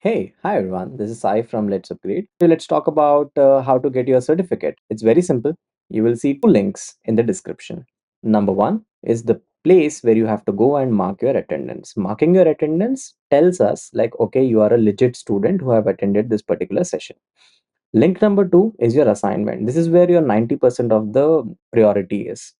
Hi everyone. This is Sai from LetsUpgrade. So let's talk about how to get your certificate. It's very simple. You will see two links in the description. Number one is the place where you have to go and mark your attendance. Marking your attendance tells us like, okay, you are a legit student who have attended this particular session. Link number two is your assignment. This is where your 90% of the priority is.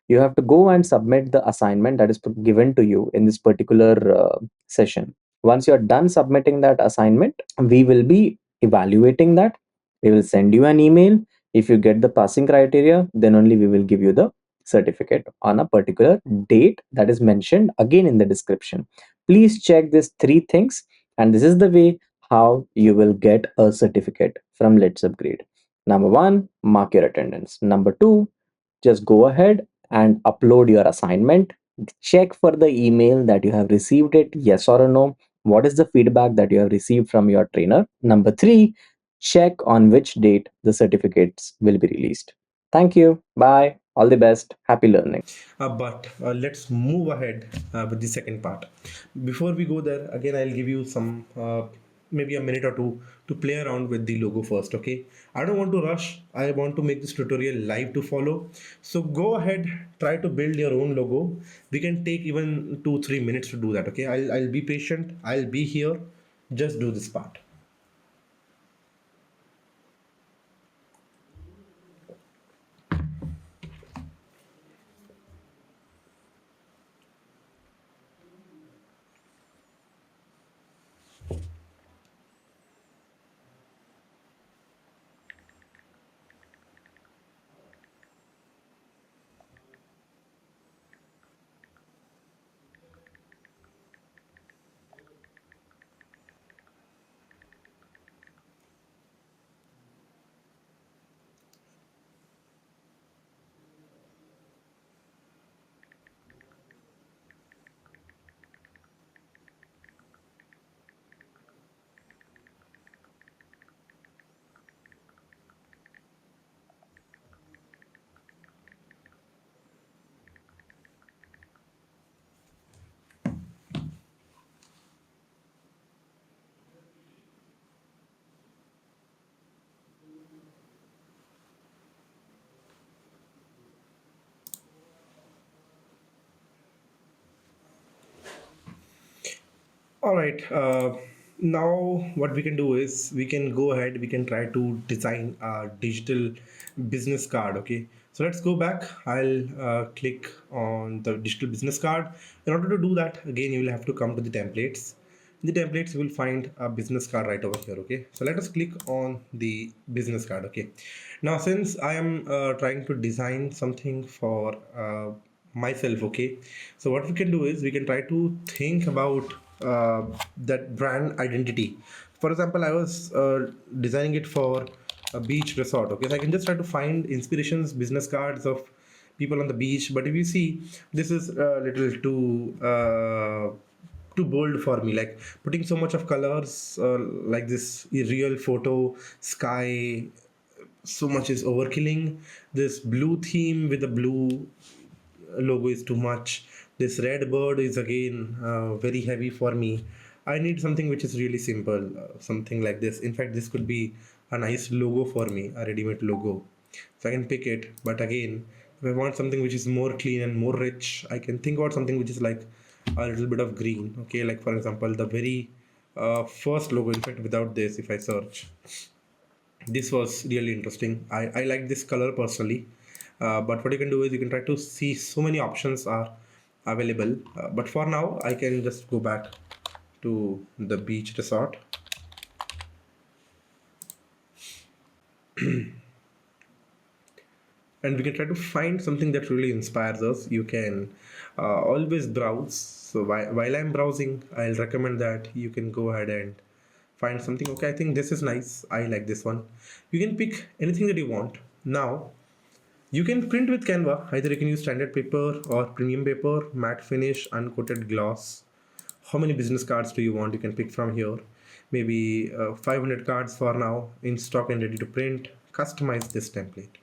You have to go and submit the assignment that is given to you in this particular session. Once you're done submitting that assignment, we will be evaluating that. We will send you an email. If you get the passing criteria, then only we will give you the certificate on a particular date that is mentioned again in the description. Please check these three things, and this is the way how you will get a certificate from Let's Upgrade. Number one, mark your attendance. Number two, just go ahead and upload your assignment. Check for the email that you have received it, yes or no. What is the feedback that you have received from your trainer? Number three, check on which date the certificates will be released. Thank you. Bye. All the best. Happy learning. But let's move ahead with the second part. Before we go there, again, I'll give you some maybe a minute or two to play around with the logo first. Okay, I don't want to rush. I want to make this tutorial live to follow. So go ahead, try to build your own logo. We can take even 2-3 minutes to do that. Okay, I'll be patient. I'll be here. Just do this part. All right. Now, what we can do is we can go ahead. We can try to design a digital business card. Okay. So let's go back. I'll click on the digital business card. In order to do that, again, you will have to come to the templates. In the templates, you will find a business card right over here. Okay. So let us click on the business card. Okay. Now, since I am trying to design something for myself, okay, so what we can do is we can try to think about that brand identity. For example, I was designing it for a beach resort. Okay, so I can just try to find inspirations, business cards of people on the beach. But if you see, this is a little too bold for me, like putting so much of colors like this real photo sky, so much is overkilling. This blue theme with the blue logo is too much. This red bird is again very heavy for me. I need something which is really simple, something like this. In fact, this could be a nice logo for me, a ready-made logo. So I can pick it. But again, if I want something which is more clean and more rich, I can think about something which is like a little bit of green. Okay, like for example, the very first logo. In fact, without this, if I search, this was really interesting. I like this color personally. But what you can do is you can try to see so many options are available. But for now, I can just go back to the beach resort. And we can try to find something that really inspires us. You can always browse. So while I'm browsing, I'll recommend that you can go ahead and find something. Okay, I think this is nice. I like this one. You can pick anything that you want. Now, you can print with Canva. Either you can use standard paper or premium paper, matte finish, uncoated gloss. How many business cards do you want? You can pick from here. Maybe 500 cards for now, in stock and ready to print. Customize this template.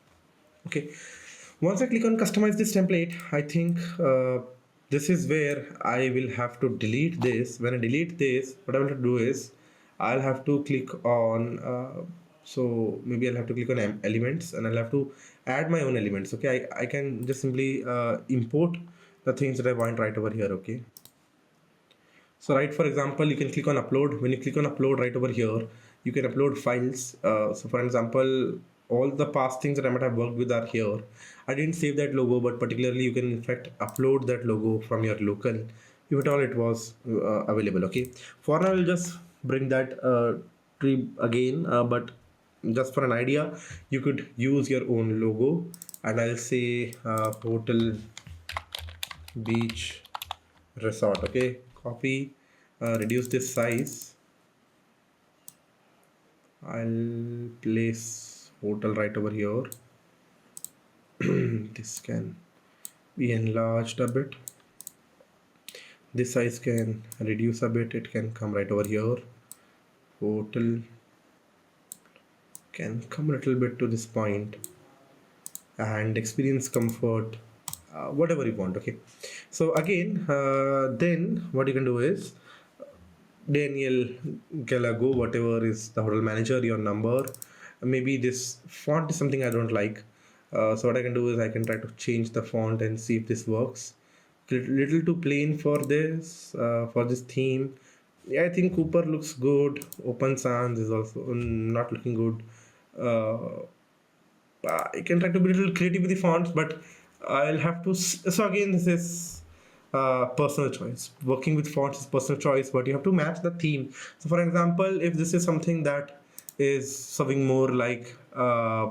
Okay. Once I click on customize this template, I think this is where I will have to delete this. When I delete this, what I want to do is I'll have to click on so maybe I'll have to click on elements, and I'll have to add my own elements. Okay, I can just simply import the things that I want right over here. Okay, so right, for example, you can click on upload. When you click on upload right over here, you can upload files. So for example, all the past things that I might have worked with are here. I didn't save that logo, but particularly you can in fact upload that logo from your local, if at all it was available. Okay, for now I'll just bring that tree again, but just for an idea, you could use your own logo, and I'll say hotel beach resort. Okay, copy, reduce this size. I'll place hotel right over here. This can be enlarged a bit. This size can reduce a bit. It can come right over here. Hotel can come a little bit to this point, and experience comfort, whatever you want. Okay, so again, then what you can do is Daniel Galago, whatever is the hotel manager, your number. Maybe this font is something I don't like. So what I can do is I can try to change the font and see if this works. Little too plain for this theme. Yeah, I think Cooper looks good. Open Sans is also not looking good. Uh, I can try to be a little creative with the fonts, but I'll have to. So again, this is personal choice. Working with fonts is personal choice, but you have to match the theme. So, for example, if this is something that is serving more like a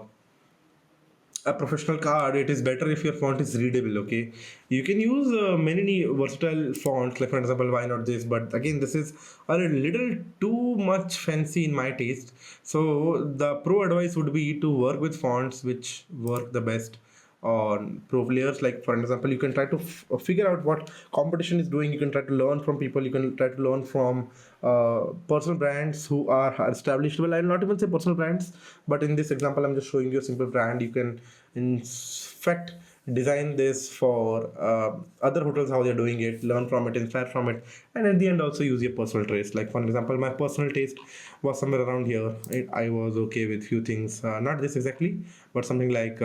professional card, it is better if your font is readable. Okay, you can use many versatile fonts, like for example, why not this? But again, this is a little too much fancy in my taste. So the pro advice would be to work with fonts which work the best on pro players. Like for example, you can try to figure out what competition is doing. You can try to learn from people. You can try to learn from personal brands who are established. Well, I'll not even say personal brands, but in this example I'm just showing you a simple brand. You can in fact design this for other hotels, how they're doing it, learn from it, inspire from it, and at the end also use your personal taste. Like for example, my personal taste was somewhere around here. I was okay with few things, not this exactly, but something like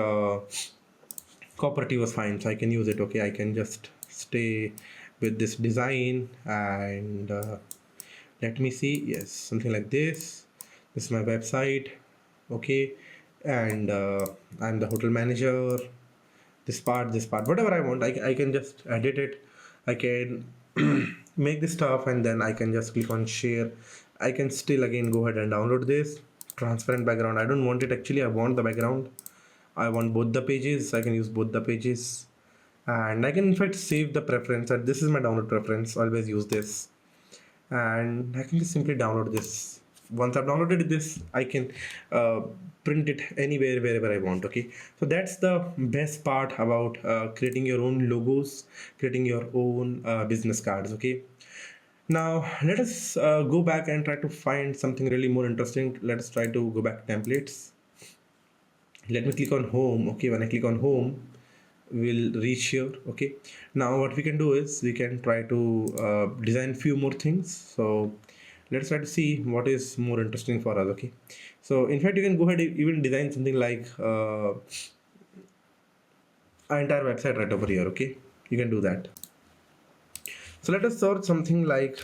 cooperative was fine, so I can use it. Okay, I can just stay with this design, and let me see, yes, something like this is my website. Okay, and I'm the hotel manager. This part, whatever I want, I can just edit it. I can make this stuff, and then I can just click on share. I can still again go ahead and download this transparent background. I don't want it actually, I want the background. I want both the pages. I can use both the pages, and I can in fact save the preference, and this is my download preference. Always use this, and I can just simply download this. Once I've downloaded this, I can uh, print it anywhere, wherever I want. Okay, so that's the best part about creating your own logos, creating your own business cards. Okay, now let us go back and try to find something really more interesting. Let us try to go back to templates. Let me click on home. Okay, when I click on home, we'll reach here. Okay, now what we can do is we can try to design few more things. So let's try to see what is more interesting for us. Okay, so in fact you can go ahead and even design something like our entire website right over here. Okay, you can do that. So let us search something like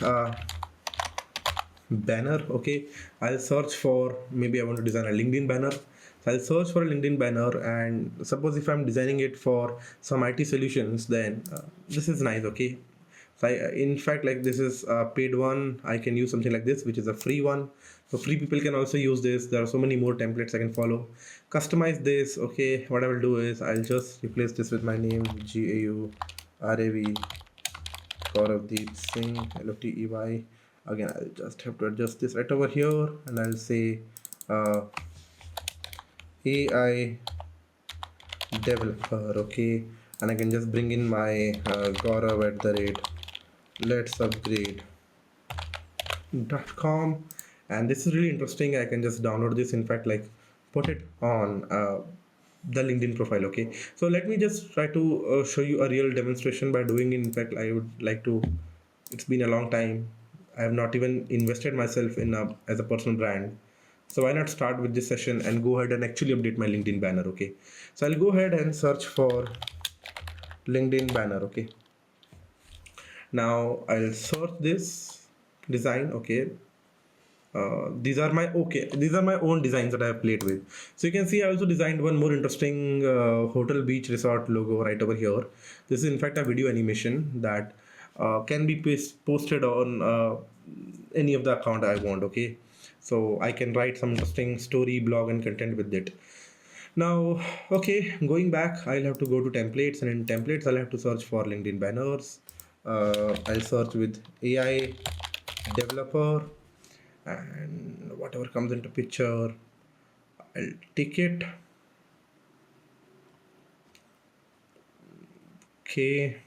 banner. Okay, I'll search for, maybe I want to design a LinkedIn banner. So I'll search for a LinkedIn banner, and suppose if I'm designing it for some IT solutions, then this is nice. Okay, so in fact, like this is a paid one. I can use something like this, which is a free one. So free people can also use this. There are so many more templates I can follow. Customize this. Okay, what I will do is I'll just replace this with my name, GAURAV Gaurav Singh, LOTEY. Again, I'll just have to adjust this right over here, and I'll say AI developer. Okay, and I can just bring in my Gaurav at the rate LetsUpgrade.com, and this is really interesting. I can just download this, in fact, like put it on the LinkedIn profile. Okay, so let me just try to show you a real demonstration by doing it. In fact, I would like to, it's been a long time, I have not even invested myself in a as a personal brand. So why not start with this session and go ahead and actually update my LinkedIn banner? Okay. So I'll go ahead and search for LinkedIn banner. Okay. Now I'll search this design. Okay. These are my own designs that I have played with. So you can see I also designed one more interesting hotel beach resort logo right over here. This is in fact a video animation that can be posted on any of the account I want. Okay, so I can write some interesting story, blog, and content with it. Now, okay, going back, I'll have to go to templates, and in templates, I'll have to search for LinkedIn banners. I'll search with AI developer, and whatever comes into picture, I'll take it. Okay,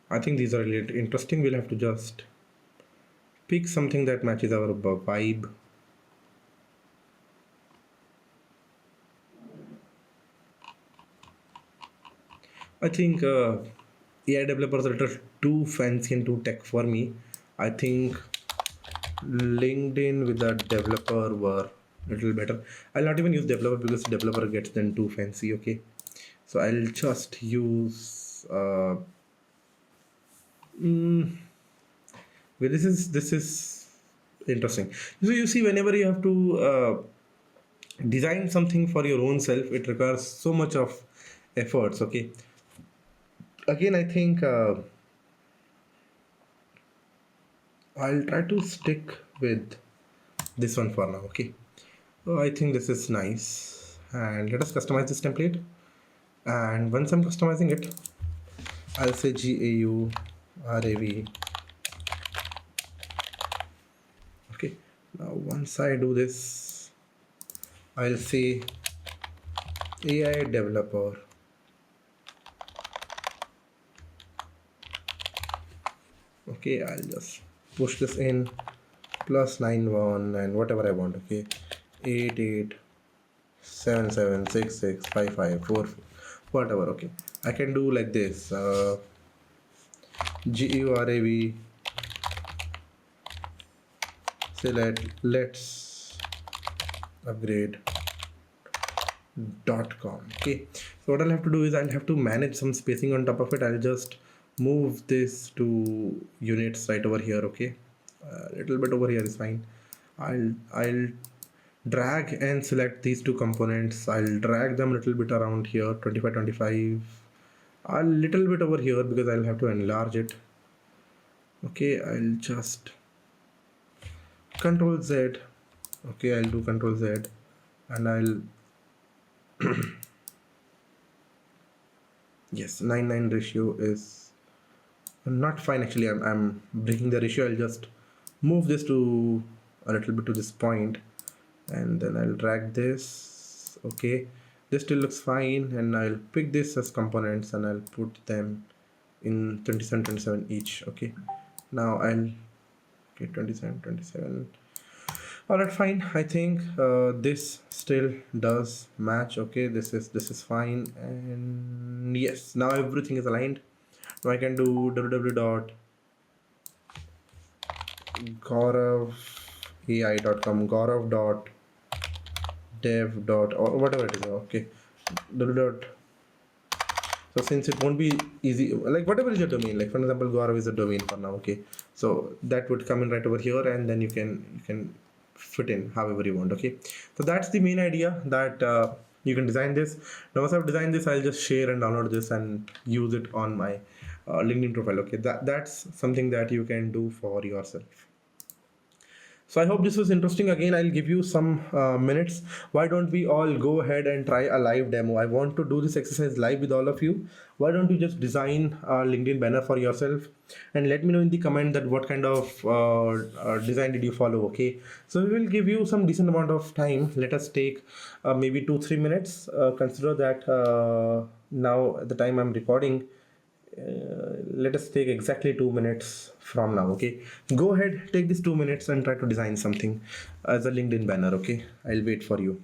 I think these are really interesting. We'll have to just pick something that matches our vibe. I think AI developers are a little too fancy and too tech for me. I think LinkedIn with a developer were a little better. I'll not even use developer because developer gets then too fancy. Okay, so I'll just use. Mm, well, this is interesting. So you see, whenever you have to design something for your own self, it requires so much of efforts. Okay, again, I think I'll try to stick with this one for now. Okay, so I think this is nice, and let us customize this template. And once I'm customizing it, I'll say GAURAV. Okay, now once I do this, I'll say AI developer. Okay, I'll just push this in plus 91 and whatever I want. Okay, 8877665544, whatever. Okay, I can do like this. GURAV, select let's upgrade .com. Okay, so what I'll have to do is I'll have to manage some spacing on top of it. I'll just move this to units right over here. Okay, a little bit over here is fine. I'll drag and select these two components. I'll drag them a little bit around here, 25 25, a little bit over here because I'll have to enlarge it. Okay, I'll just control Z. Okay, I'll do control Z, and I'll, yes, 9:9 ratio is not fine. Actually, I'm breaking the ratio. I'll just move this to a little bit to this point, and then I'll drag this. Okay, this still looks fine, and I'll pick this as components and I'll put them in 27 27 each. Okay, now I'll, okay, 27 27. All right, fine. I think this still does match. Okay, this is fine, and yes, now everything is aligned. Now I can do www.gauravai.com, gaurav.dev dot or whatever it is. Okay, www. So since it won't be easy, like whatever is your domain, like for example, Gaurav is a domain for now. Okay, so that would come in right over here, and then you can fit in however you want. Okay, so that's the main idea that you can design this. Now once I've designed this, I'll just share and download this and use it on my LinkedIn profile. Okay, that's something that you can do for yourself. So I hope this was interesting. Again, I'll give you some minutes. Why don't we all go ahead and try a live demo? I want to do this exercise live with all of you. Why don't you just design a LinkedIn banner for yourself and let me know in the comment that what kind of design did you follow? Okay, so we will give you some decent amount of time. Let us take maybe 2-3 minutes. Consider that now at the time I'm recording, let us take exactly 2 minutes from now. Okay, go ahead, take these 2 minutes and try to design something as a LinkedIn banner. Okay, I'll wait for you.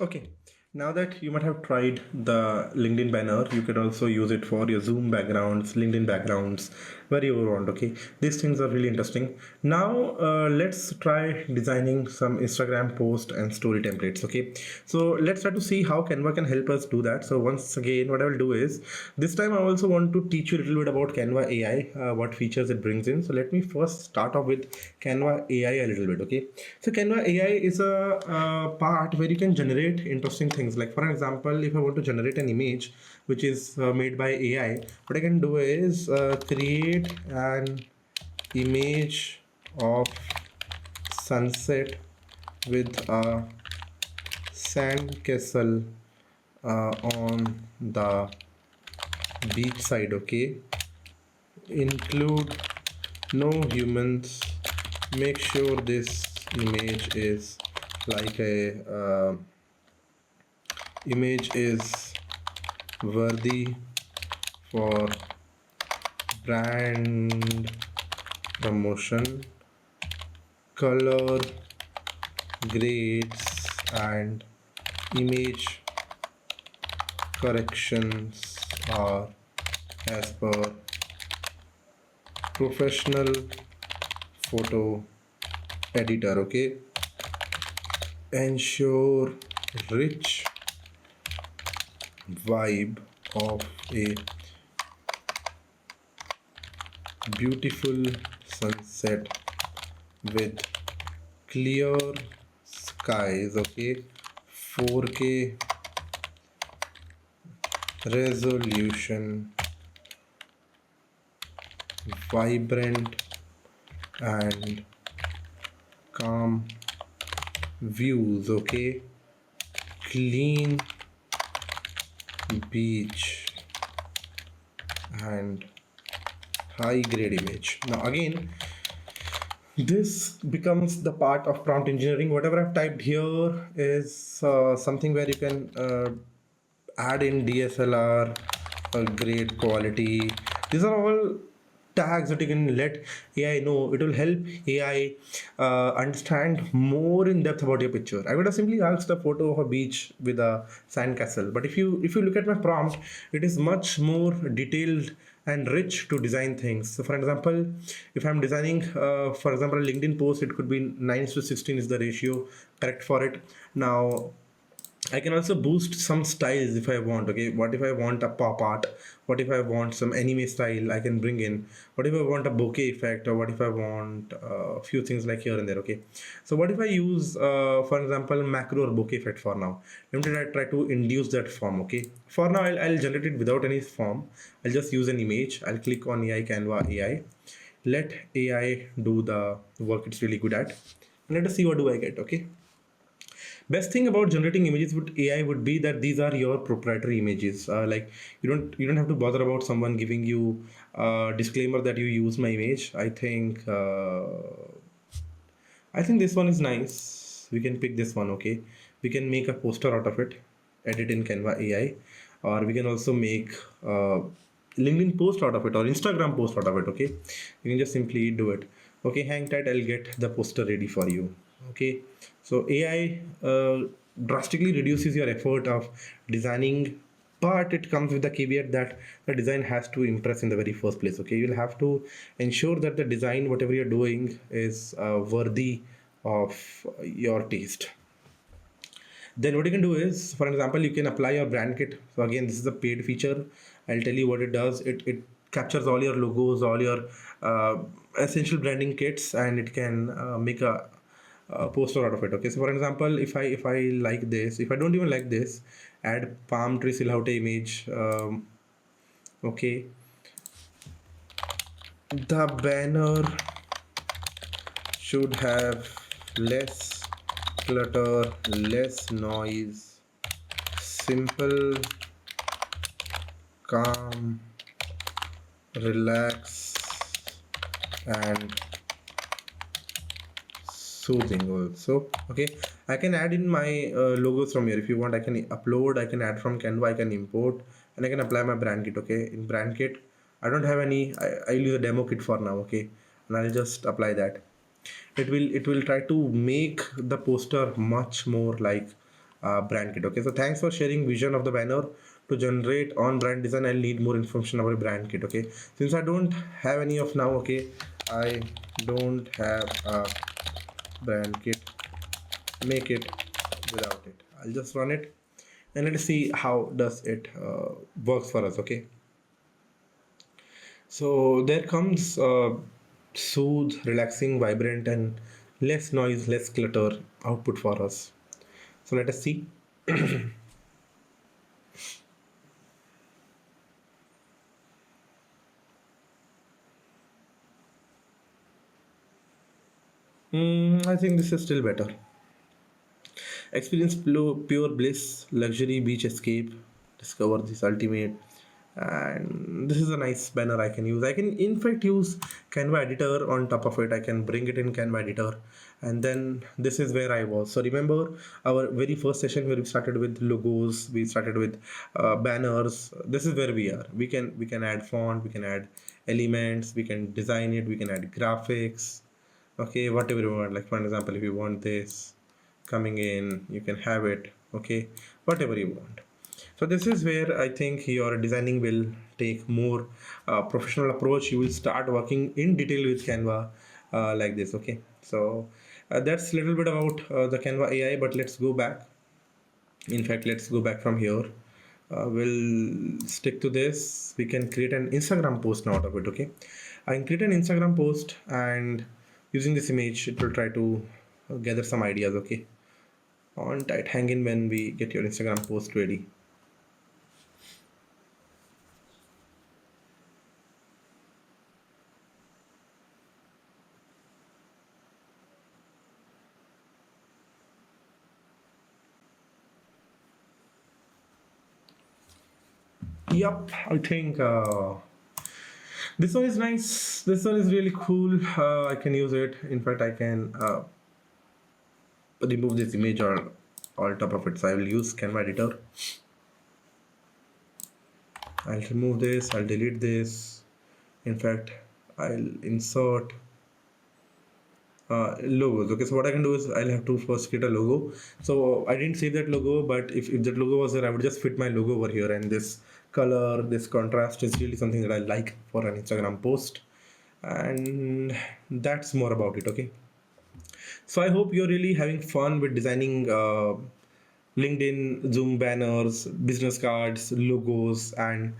Okay, now that you might have tried the LinkedIn banner, you could also use it for your Zoom backgrounds, LinkedIn backgrounds, wherever you want. Okay, these things are really interesting. Now, let's try designing some Instagram post and story templates. Okay, so let's try to see how Canva can help us do that. So, once again, what I will do is this time I also want to teach you a little bit about Canva AI, what features it brings in. So, let me first start off with Canva AI a little bit. Okay, so Canva AI is a part where you can generate interesting things. Like for example, if I want to generate an image which is made by AI, what I can do is create an image of sunset with a sand castle on the beach side. Okay, include no humans. Make sure this image is like a image is worthy for brand promotion, color grades, and image corrections are as per professional photo editor. Okay, ensure rich vibe of a beautiful sunset with clear skies. Okay, 4K resolution, vibrant and calm views. Okay, clean beach and high grade image. Now again, this becomes the part of prompt engineering. Whatever I've typed here is something where you can add in DSLR, great quality. These are all tags that you can let AI know. It will help AI understand more in depth about your picture. I would have simply asked a photo of a beach with a sandcastle, but if you look at my prompt, it is much more detailed and rich to design things. So, for example, if I'm designing, for example, a LinkedIn post, it could be 9:16 is the ratio correct for it. Now I can also boost some styles if I want. Okay, what if I want a pop art? What if I want some anime style? I can bring in. What if I want a bokeh effect, or what if I want a few things like here and there? Okay, so what if I use, for example, macro or bokeh effect for now? Let me try to induce that form. Okay, for now I'll generate it without any form. I'll just use an image. I'll click on AI Canva AI. Let AI do the work it's really good at, and let us see what do I get. Okay. Best thing about generating images with AI would be that these are your proprietary images. Like you don't have to bother about someone giving you a disclaimer that you use my image. I think this one is nice. We can pick this one. Okay, we can make a poster out of it, edit in Canva AI, or we can also make LinkedIn post out of it or Instagram post out of it. Okay, you can just simply do it. Okay, hang tight. I'll get the poster ready for you. Okay, so AI drastically reduces your effort of designing, but it comes with the caveat that the design has to impress in the very first place. Okay, you'll have to ensure that the design, whatever you're doing, is worthy of your taste. Then what you can do is, for example, you can apply your brand kit. So again, this is a paid feature. I'll tell you what it does. It captures all your logos, all your essential branding kits, and it can make a poster out of it. Okay, so for example, if I like this, if I don't even like this, add palm tree silhouette image. Okay, the banner should have less clutter, less noise, simple, calm, relax, and soothing also. Okay, I can add in my logos from here. If you want, I can upload, I can add from Canva, I can import, and I can apply my brand kit. Okay, in brand kit I don't have any. I'll use a demo kit for now. Okay, and I'll just apply that. It will try to make the poster much more like brand kit. Okay, so thanks for sharing vision of the banner. To generate on brand design, I'll need more information about brand kit. Okay, since I don't have any of now, okay, I don't have a brand kit. Make it without it. I'll just run it and let's see how does it works for us. Okay, so there comes soothe, relaxing, vibrant, and less noise, less clutter output for us. So let us see. I think this is still better. Experience pure bliss, luxury beach escape, discover this ultimate. And this is a nice banner I can use. I can in fact use Canva editor on top of it. I can bring it in Canva editor. And then this is where I was. So remember our very first session where we started with logos, we started with banners. This is where we are. We can add font, we can add elements, we can design it, we can add graphics. Okay, whatever you want. Like for example, if you want this coming in, you can have it. Okay, whatever you want. So this is where I think your designing will take more professional approach. You will start working in detail with Canva like this. Okay, so that's a little bit about the Canva AI. But let's go back. In fact, let's go back from here. We'll stick to this. We can create an Instagram post now out of it. Okay, I can create an Instagram post, and using this image it will try to gather some ideas. Okay, on tight, hang in when we get your Instagram post ready. Yep, I think this one is nice. This one is really cool. I can use it. In fact, I can remove this image or top of it. So I will use Canva editor. I'll remove this. I'll delete this. In fact, I'll insert logos. Okay, so what I can do is I'll have to first create a logo. So I didn't save that logo, but if that logo was there, I would just fit my logo over here. And this color, this contrast is really something that I like for an Instagram post. And that's more about it. Okay, so I hope you're really having fun with designing LinkedIn, Zoom banners, business cards, logos, and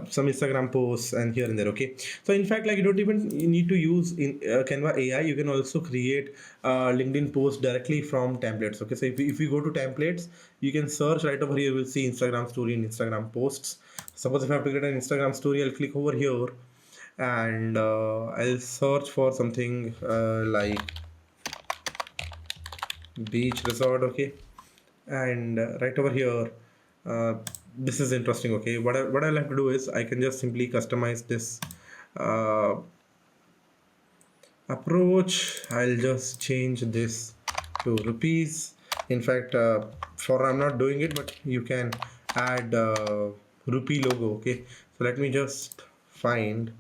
some Instagram posts, and here and there. Okay, so in fact, like you don't even need to use in Canva AI. You can also create LinkedIn posts directly from templates. Okay, so if you go to templates, you can search right over here. You will see Instagram story and Instagram posts. Suppose if I have to create an Instagram story, I'll click over here and I'll search for something like beach resort. Okay, and right over here this is interesting. Okay, what I'll have to do is I can just simply customize this uh, approach. I'll just change this to rupees. In fact, for I'm not doing it, but you can add rupee logo. Okay, so let me just find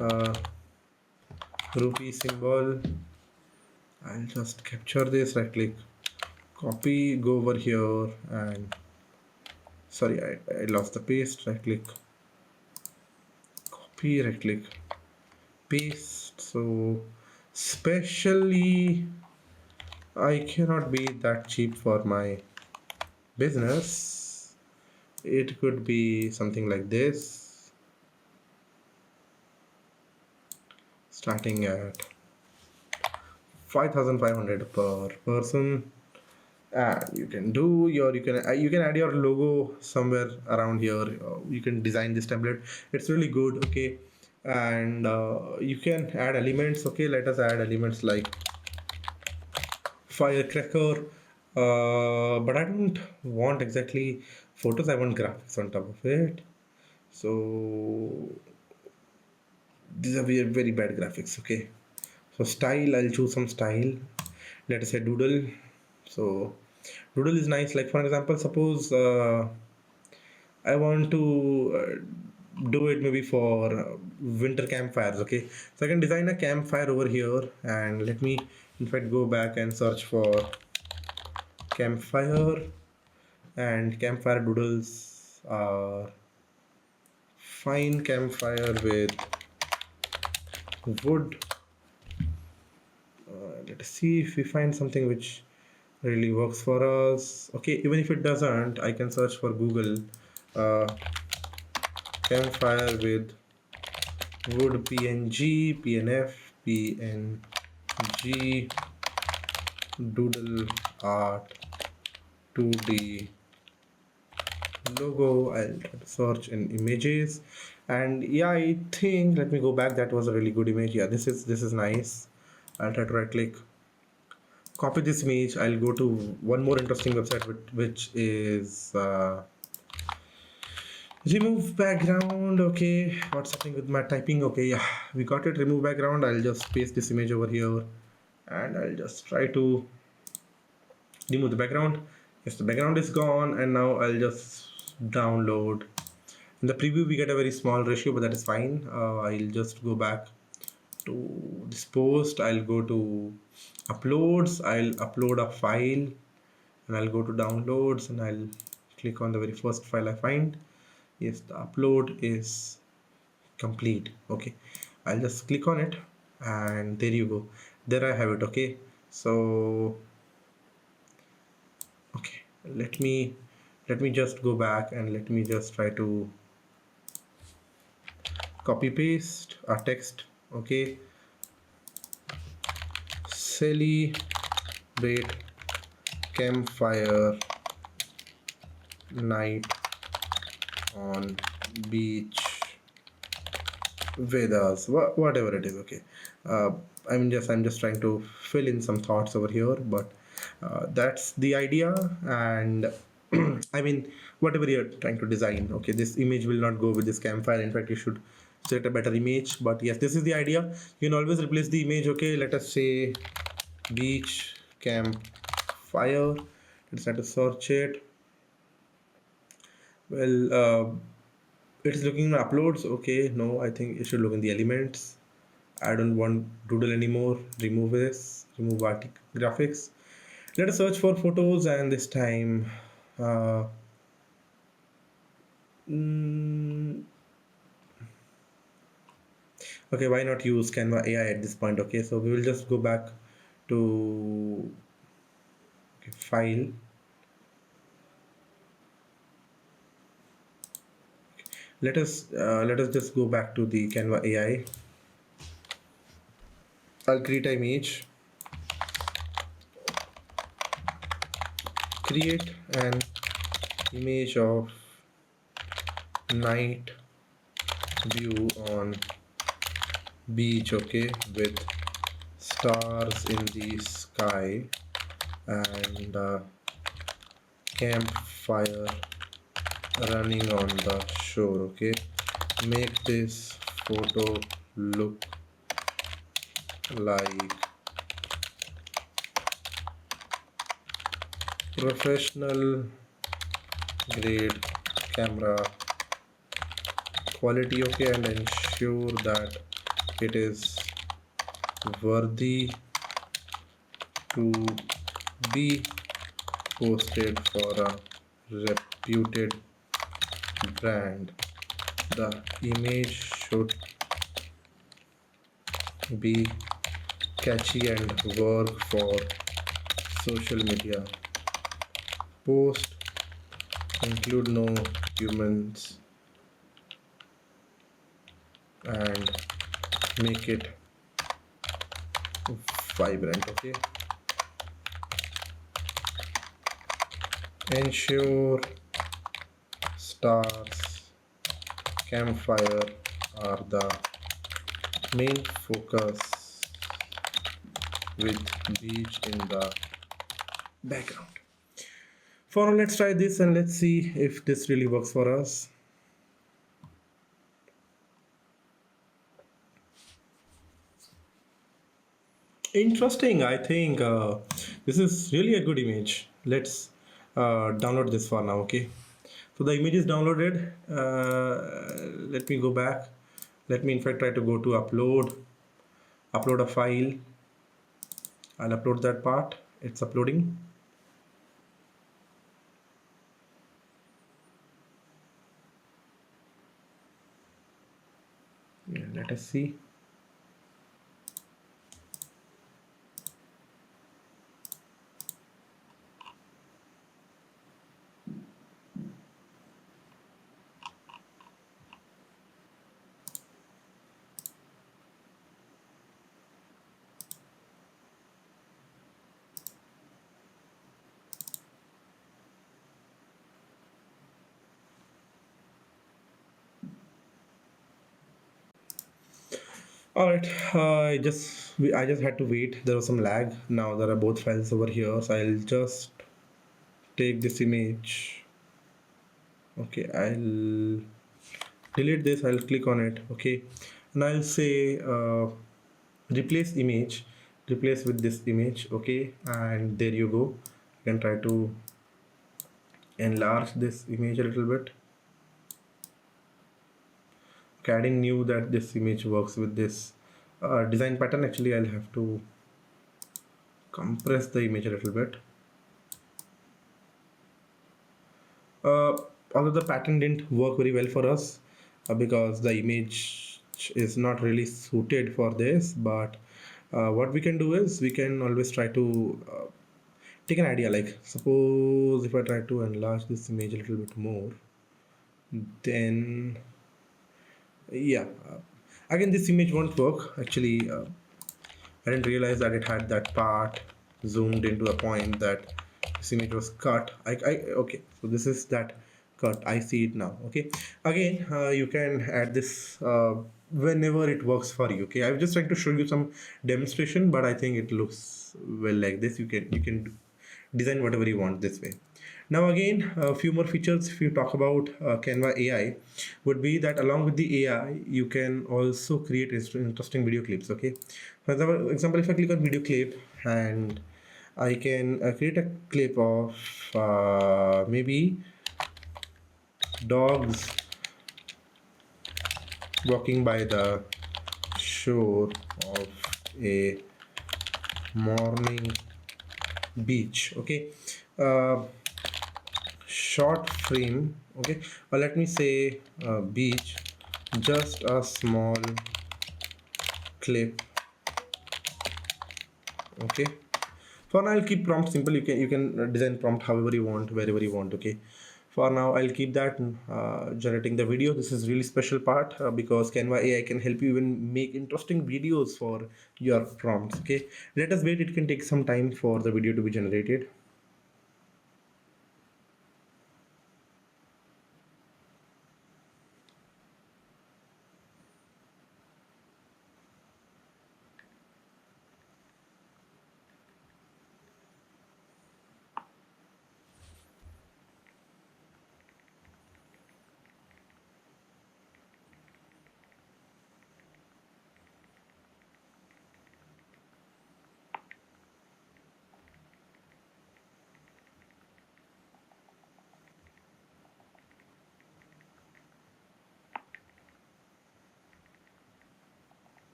uh, rupee symbol. I'll just capture this, right click, copy, go over here, and sorry, I lost the paste. Right click, copy, right click, paste. So especially I cannot be that cheap for my business. It could be something like this, starting at 5,500 per person. And you can do your you can add your logo somewhere around here. You can design this template. It's really good. Okay, and you can add elements. Okay, let us add elements like firecracker. But I don't want exactly photos. I want graphics on top of it. So these are very bad graphics. Okay, so style, I'll choose some style. Let us say doodle. So doodle is nice. Like for example, suppose I want to do it maybe for winter campfires. Okay, so I can design a campfire over here, and let me in fact go back and search for campfire. And campfire doodles are fine. Campfire with wood. Let's see if we find something which really works for us. Okay, even if it doesn't, I can search for Google uh, campfire with wood, PNG, PNF, PNG, doodle art, 2D logo. I'll try to search in images, and yeah, I think, let me go back, that was a really good image. Yeah, this is nice. I'll try to right click, copy this image. I'll go to one more interesting website, which is remove background. Okay, what's happening with my typing? Okay, yeah, we got it. Remove background. I'll just paste this image over here, and I'll just try to remove the background. Yes, the background is gone, and now I'll just download. In the preview we get a very small ratio, but that is fine. I'll just go back to this post. I'll go to uploads. I'll upload a file, and I'll go to downloads, and I'll click on the very first file I find. Yes, the upload is complete. Okay, I'll just click on it, and there you go. There I have it. Okay, so okay, let me just go back, and let me just try to copy paste a text. Okay, celebrate campfire night on beach with us, whatever it is. Okay, uh, I'm just trying to fill in some thoughts over here, but that's the idea. And I mean, whatever you're trying to design, okay, this image will not go with this campfire. In fact, you should select a better image. But yes, this is the idea. You can always replace the image. Okay, let us say beach campfire. Let's try to search it. Well, it's looking in uploads. Okay, no, I think it should look in the elements. I don't want doodle anymore. Remove this. Remove artic graphics. Let us search for photos, and this time, uh, mm, okay, why not use Canva AI at this point? Okay, so we will just go back to, okay, file. Let us just go back to the Canva AI. I'll create an image. Create an image of night view on beach, okay, with stars in the sky, and campfire running on the shore. Okay, make this photo look like professional grade camera quality. Okay, and ensure that it is worthy to be posted for a reputed brand. The image should be catchy and work for social media. Post include no humans, and make it vibrant. Okay, ensure stars, campfire are the main focus with beach in the background. For now, let's try this, and let's see if this really works for us. Interesting. I think this is really a good image. Let's download this for now. Okay. So the image is downloaded. Let me go back. Let me in fact try to go to upload a file. I'll upload that part. It's uploading. Let us see. All right, I just had to wait. There was some lag. Now there are both files over here, so I'll just take this image. Okay, I'll delete this. I'll click on it. Okay, and I'll say replace image, replace with this image. Okay, and there you go. You can try to enlarge this image a little bit. Okay, I didn't knew that this image works with this design pattern. Actually, I'll have to compress the image a little bit. Uh, Although the pattern didn't work very well for us because the image is not really suited for this, but what we can do is we can always try to take an idea. Like, suppose if I try to enlarge this image a little bit more, then yeah, again, this image won't work. Actually, I didn't realize that it had that part zoomed into a point that this image was cut. Okay, so this is that cut. I see it now. Okay, again, you can add this whenever it works for you. Okay, I'm just trying to show you some demonstration, but I think it looks well like this. You can design whatever you want this way. Now again, a few more features if you talk about Canva AI would be that along with the AI, you can also create interesting video clips. Okay, for example, if I click on video clip and I can create a clip of maybe dogs walking by the shore of a morning beach. Okay, uh, short frame. Okay, or let me say beach, just a small clip. Okay, for now I'll keep prompt simple. You can design prompt however you want, wherever you want. Okay, for now I'll keep that generating the video. This is really special part because Canva AI can help you even make interesting videos for your prompts. Okay, let us wait. It can take some time for the video to be generated.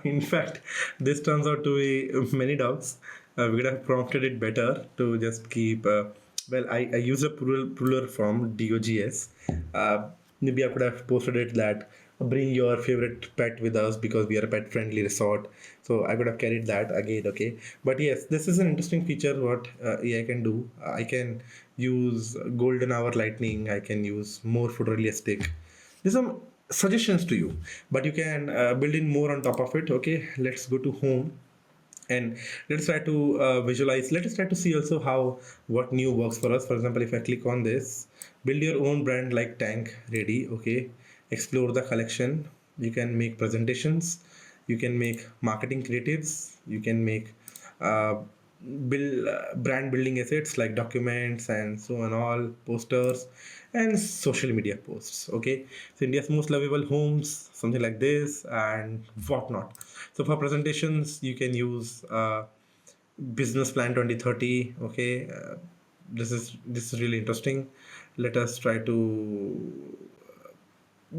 In fact, this turns out to be many doubts. We could have prompted it better to just keep. I use a plural form DOGS. Maybe I could have posted it that bring your favorite pet with us because we are a pet friendly resort. So I could have carried that again. Okay, but yes, this is an interesting feature what AI can do. I can use golden hour lightning. I can use more photorealistic. There's some suggestions to you, but you can build in more on top of it. Okay, let's go to home and let's try to visualize. Let us try to see also how what new works for us. For example, if I click on this, build your own brand like tank ready. Okay, explore the collection. You can make presentations, you can make marketing creatives, you can make uh, build brand building assets like documents and so on, all posters and social media posts. Okay, so India's most lovable homes, something like this and whatnot. So for presentations you can use business plan 2030. Okay, this is really interesting. Let us try to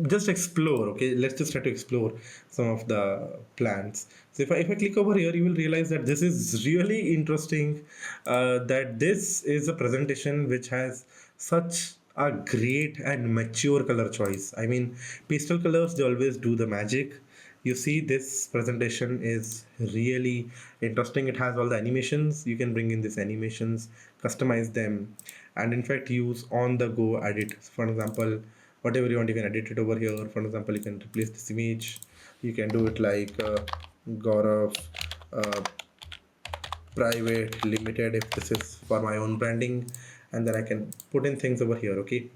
just explore. Okay, let's just try to explore some of the plans. So if I click over here, you will realize that this is really interesting, that this is a presentation which has such a great and mature color choice. I mean, pastel colors, they always do the magic. You see, this presentation is really interesting. It has all the animations. You can bring in these animations, customize them, and in fact use on the go edit. For example, whatever you want, you can edit it over here. For example, you can replace this image. You can do it like Gaurav uh, private limited, if this is for my own branding, and then I can put in things over here. Okay,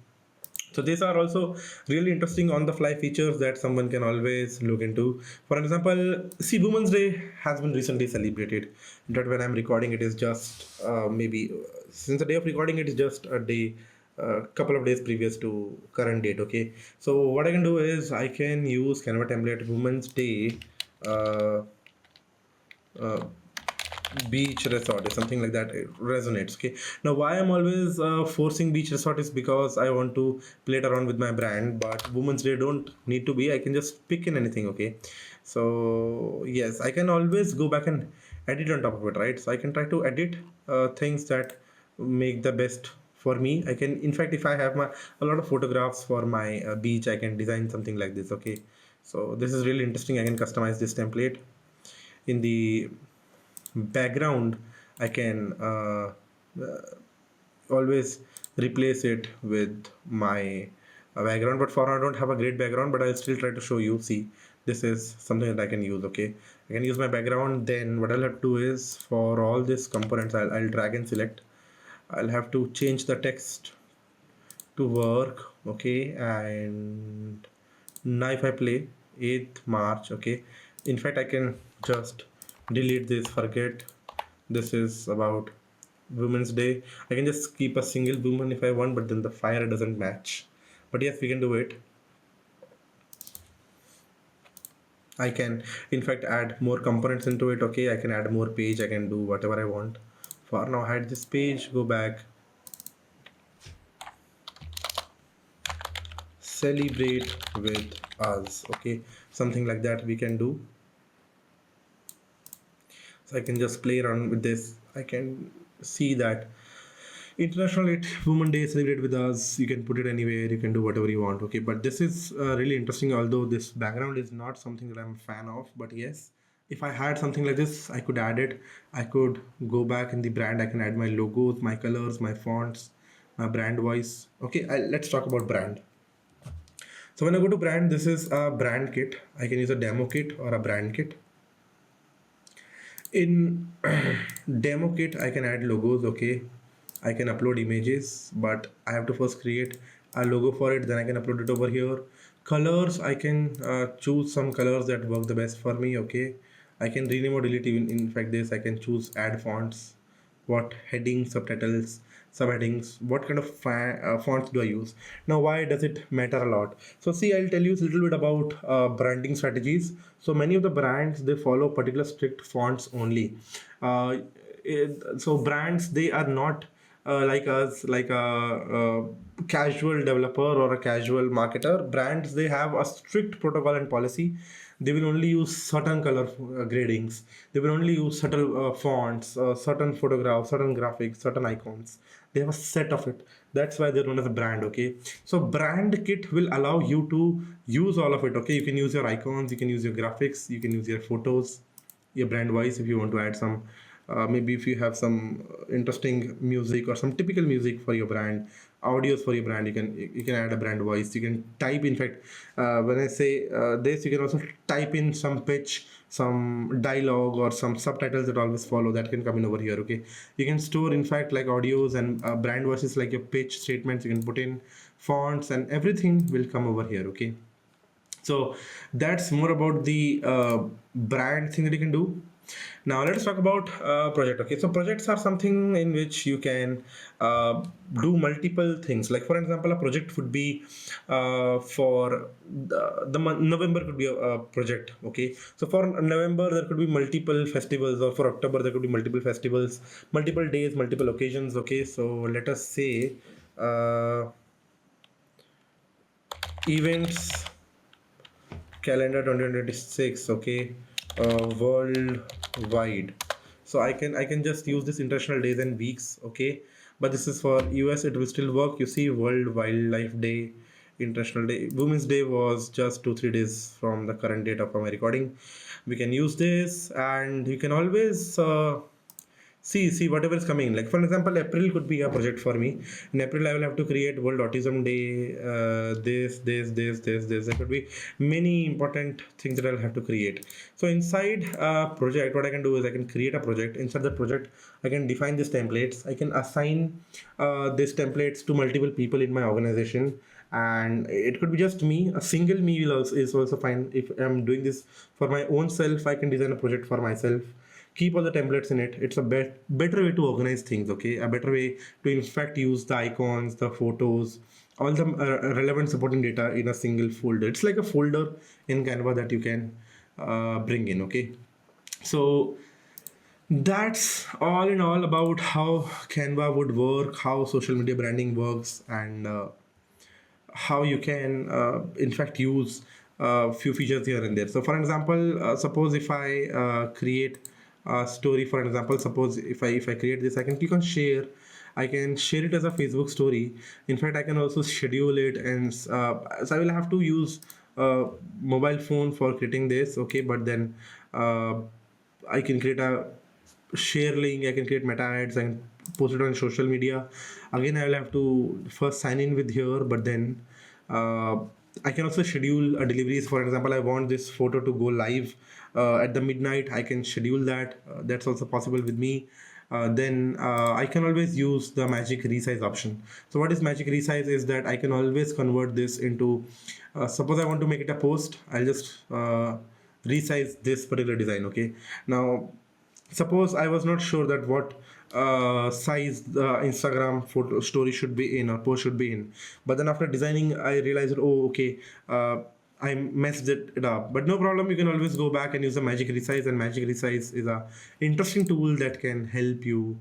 so these are also really interesting on the fly features that someone can always look into. For example, see, Women's Day has been recently celebrated. That when I'm recording, it is just maybe since the day of recording, it is just a day, a couple of days previous to current date. Okay, so what I can do is I can use Canva template Women's Day. Uh, uh, Beach resort or something like that, it resonates. Okay, now why I'm always forcing beach resort is because I want to play it around with my brand, but Women's Day don't need to be, I can just pick in anything. Okay, so yes, I can always go back and edit on top of it, right? So I can try to edit things that make the best for me. I can, in fact, if I have my a lot of photographs for my beach, I can design something like this. Okay, so this is really interesting. I can customize this template. In the background, I can always replace it with my background, but for now I don't have a great background, but I'll still try to show you. See, this is something that I can use. Okay, I can use my background. Then what I'll have to do is, for all these components, I'll drag and select. I'll have to change the text to work. Okay, and now if I play 8th March, okay, in fact I can just delete this, forget this is about Women's Day. I can just keep a single woman if I want, but then the fire doesn't match. But yes, we can do it. I can in fact add more components into it. Okay, I can add more page, I can do whatever I want. For now, hide this page, go back, celebrate with us. Okay, something like that we can do. So I can just play around with this. I can see that International Women Day celebrate with us. You can put it anywhere. You can do whatever you want. Okay, but this is really interesting. Although this background is not something that I'm a fan of, but yes, if I had something like this, I could add it. I could go back in the brand. I can add my logos, my colors, my fonts, my brand voice. Okay, let's talk about brand. So when I go to brand, this is a brand kit. I can use a demo kit or a brand kit. In demo kit, I can add logos. Okay, I can upload images, but I have to first create a logo for it, then I can upload it over here. Colors, I can choose some colors that work the best for me. Okay, I can rename or delete. Even in fact this, I can choose add fonts, what headings, subtitles, subheadings, what kind of fonts do I use. Now why does it matter a lot? So see, I'll tell you a little bit about branding strategies. So many of the brands, they follow particular strict fonts only. uh, so brands, they are not like us, like a casual developer or a casual marketer. Brands, they have a strict protocol and policy. They will only use certain color gradings. They will only use certain fonts, certain photographs, certain graphics, certain icons. They have a set of it. That's why they're known as a brand. Okay, so brand kit will allow you to use all of it. Okay, you can use your icons, you can use your graphics, you can use your photos, your brand wise. If you want to add some maybe if you have some interesting music or some typical music for your brand, audios for your brand, you can add a brand voice. You can type, in fact, when I say this, you can also type in some pitch, some dialogue, or some subtitles that always follow, that can come in over here. Okay, you can store, in fact, like audios and brand voices, like your pitch statements, you can put in fonts, and everything will come over here. Okay, so that's more about the brand thing that you can do. Now let's talk about project. Okay, so projects are something in which you can do multiple things. Like for example, a project would be for the month November could be a project. Okay, so for November there could be multiple festivals, or for October there could be multiple festivals, multiple days, multiple occasions. Okay, so let us say. Uh, events calendar 2026, okay, worldwide. So I can just use this international days and weeks, okay, but this is for US, it will still work. You see, World Wildlife Day, International Day, Women's Day was just 2 3 days from the current date of my recording. We can use this, and you can always see whatever is coming. Like for example, April could be a project for me. In April, I will have to create World Autism Day. This. There could be many important things that I'll have to create. So inside a project, what I can do is I can create a project. Inside the project, I can define these templates. I can assign these templates to multiple people in my organization, and it could be just me. A single me is also fine. If I'm doing this for my own self, I can design a project for myself, keep all the templates in it. It's a better way to organize things, okay, a better way to in fact use the icons, the photos, all the relevant supporting data in a single folder. It's like a folder in Canva that you can bring in, okay. So that's all in all about how Canva would work, how social media branding works, and how you can in fact use a few features here and there. So for example, suppose if I create a story, for example, suppose if I create this, I can click on share. I can share it as a Facebook story. In fact, I can also schedule it, and so I will have to use mobile phone for creating this, okay. But then I can create a share link, I can create meta ads and post it on social media. Again, I will have to first sign in with here, but then uh, I can also schedule a deliveries. For example, I want this photo to go live at the midnight. I can schedule that. That's also possible with me. Then I can always use the magic resize option. So what is magic resize is that I can always convert this into, suppose I want to make it a post, I'll just resize this particular design, okay. Now suppose I was not sure that what size the Instagram photo story should be in or post should be in, but then after designing I realized, oh okay, I messed it up. But no problem, you can always go back and use the magic resize, and magic resize is a interesting tool that can help you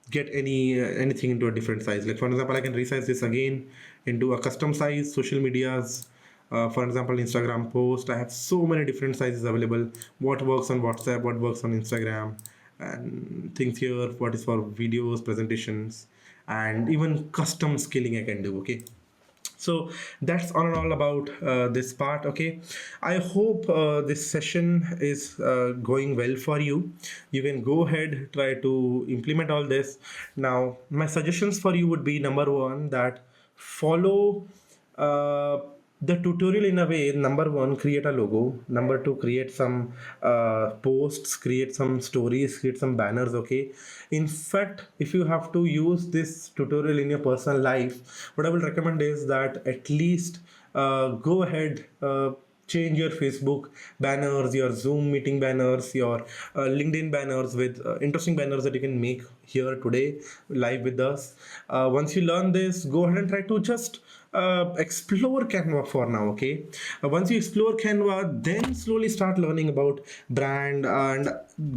get anything into a different size. Like for example, I can resize this again into a custom size. Social medias, for example, Instagram post, I have so many different sizes available. What works on WhatsApp, what works on Instagram, and things here, what is for videos, presentations, and even custom scaling I can do, okay. So that's all and all about this part, okay. I hope this session is going well for you. You can go ahead, try to implement all this. Now my suggestions for you would be, number one, that follow uh, the tutorial in a way. Number one, create a logo. Number two, create some posts, create some stories, create some banners, okay. In fact, if you have to use this tutorial in your personal life, what I will recommend is that at least go ahead, change your Facebook banners, your Zoom meeting banners, your LinkedIn banners with interesting banners that you can make here today live with us. Once you learn this, go ahead and try to just explore Canva for now, okay. Once you explore Canva, then slowly start learning about brand, and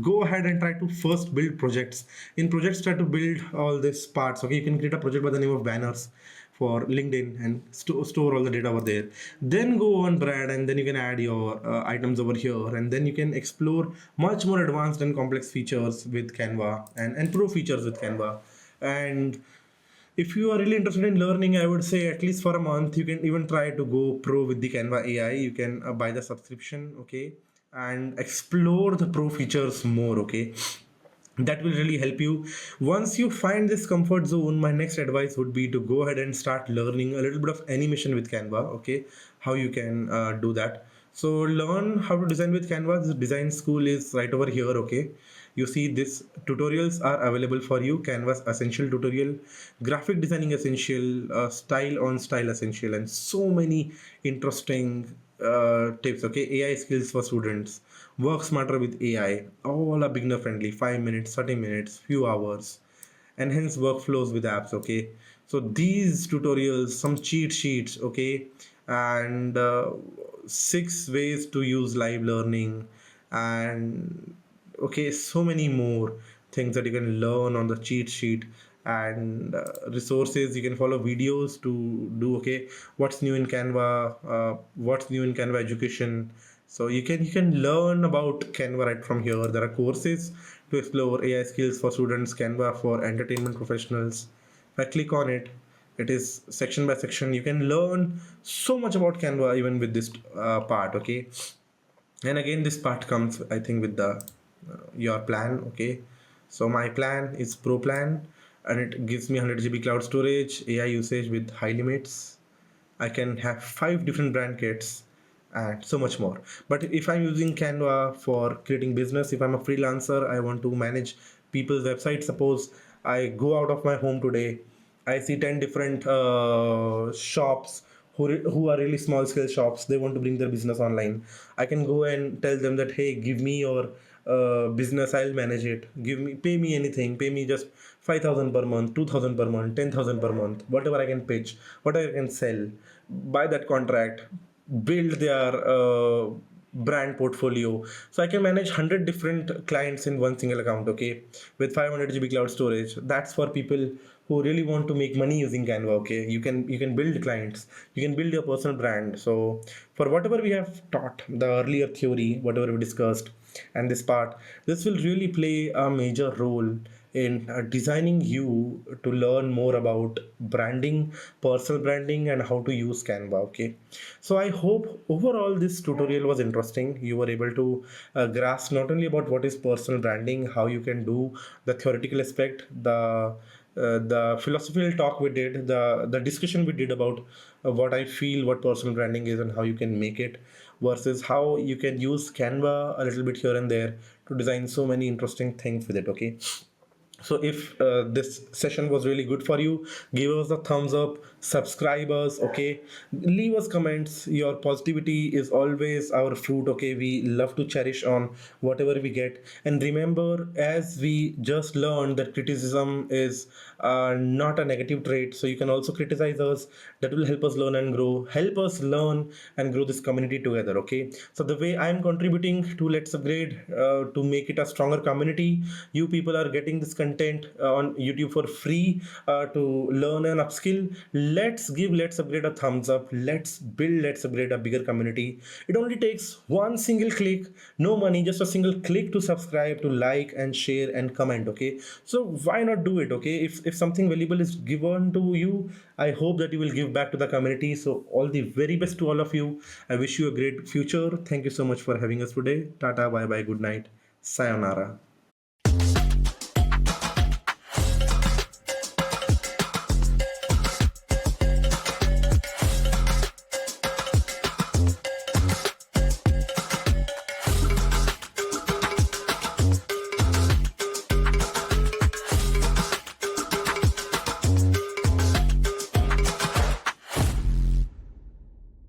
go ahead and try to first build projects. In projects, try to build all these parts, okay. You can create a project by the name of banners for LinkedIn and store all the data over there. Then go on brand, and then you can add your items over here, and then you can explore much more advanced and complex features with Canva, and pro features with Canva. And if you are really interested in learning, I would say at least for a month, you can even try to go pro with the Canva AI. You can buy the subscription, okay, and explore the pro features more, okay. That will really help you. Once you find this comfort zone, my next advice would be to go ahead and start learning a little bit of animation with Canva, okay, how you can do that. So learn how to design with Canva. This design school is right over here, okay. You see, this tutorials are available for you. Canvas essential tutorial, graphic designing essential, style on style essential, and so many interesting tips, okay. AI skills for students, work smarter with AI, all are beginner friendly, 5 minutes, 30 minutes, few hours, enhance workflows with apps, okay. So these tutorials, some cheat sheets, okay, and 6 ways to use live learning, and okay, so many more things that you can learn on the cheat sheet. and resources. You can follow videos to do, okay, what's new in Canva, what's new in Canva education. So you can learn about Canva right from here. There are courses to explore AI skills for students, Canva for entertainment professionals. If I click on it, it is section by section. You can learn so much about Canva even with this part, okay. And again, this part comes, I think, with the your plan, okay. So my plan is pro plan, and it gives me 100 GB cloud storage, AI usage with high limits. I can have 5 different brand kits and so much more. But if I'm using Canva for creating business, if I'm a freelancer, I want to manage people's websites. Suppose I go out of my home today, I see 10 different shops who are really small scale shops. They want to bring their business online. I can go and tell them that, hey, give me your business, I'll manage it. Pay me anything, pay me just 5,000 per month, 2,000 per month, 10,000 per month, whatever I can pitch, whatever I can sell. Buy that contract, build their brand portfolio. So I can manage 100 different clients in one single account, okay, with 500 GB cloud storage. That's for people who really want to make money using Canva, okay. You can build clients, you can build your personal brand. So for whatever we have taught, the earlier theory, whatever we discussed, and this part, this will really play a major role in designing you to learn more about branding, personal branding, and how to use Canva, okay. So I hope overall this tutorial was interesting. You were able to grasp not only about what is personal branding, how you can do the theoretical aspect, the philosophical talk we did, the discussion we did about what I feel, what personal branding is, and how you can make it, versus how you can use Canva a little bit here and there to design so many interesting things with it, okay. So if this session was really good for you, give us a thumbs up, subscribe us, okay, leave us comments. Your positivity is always our fruit, okay. We love to cherish on whatever we get. And remember, as we just learned, that criticism is not a negative trait. So you can also criticize us. That will help us learn and grow, help us learn and grow this community together, okay. So the way I'm contributing to Let's Upgrade, to make it a stronger community, you people are getting this content on YouTube for free, to learn and upskill. Let's give Let's Upgrade a thumbs up. Let's build Let's Upgrade a bigger community. It only takes one single click, no money, just a single click to subscribe, to like and share and comment, okay. So why not do it, okay. If something valuable is given to you, I hope that you will give back to the community. So all the very best to all of you. I wish you a great future. Thank you so much for having us today. Tata, bye bye, good night, sayonara.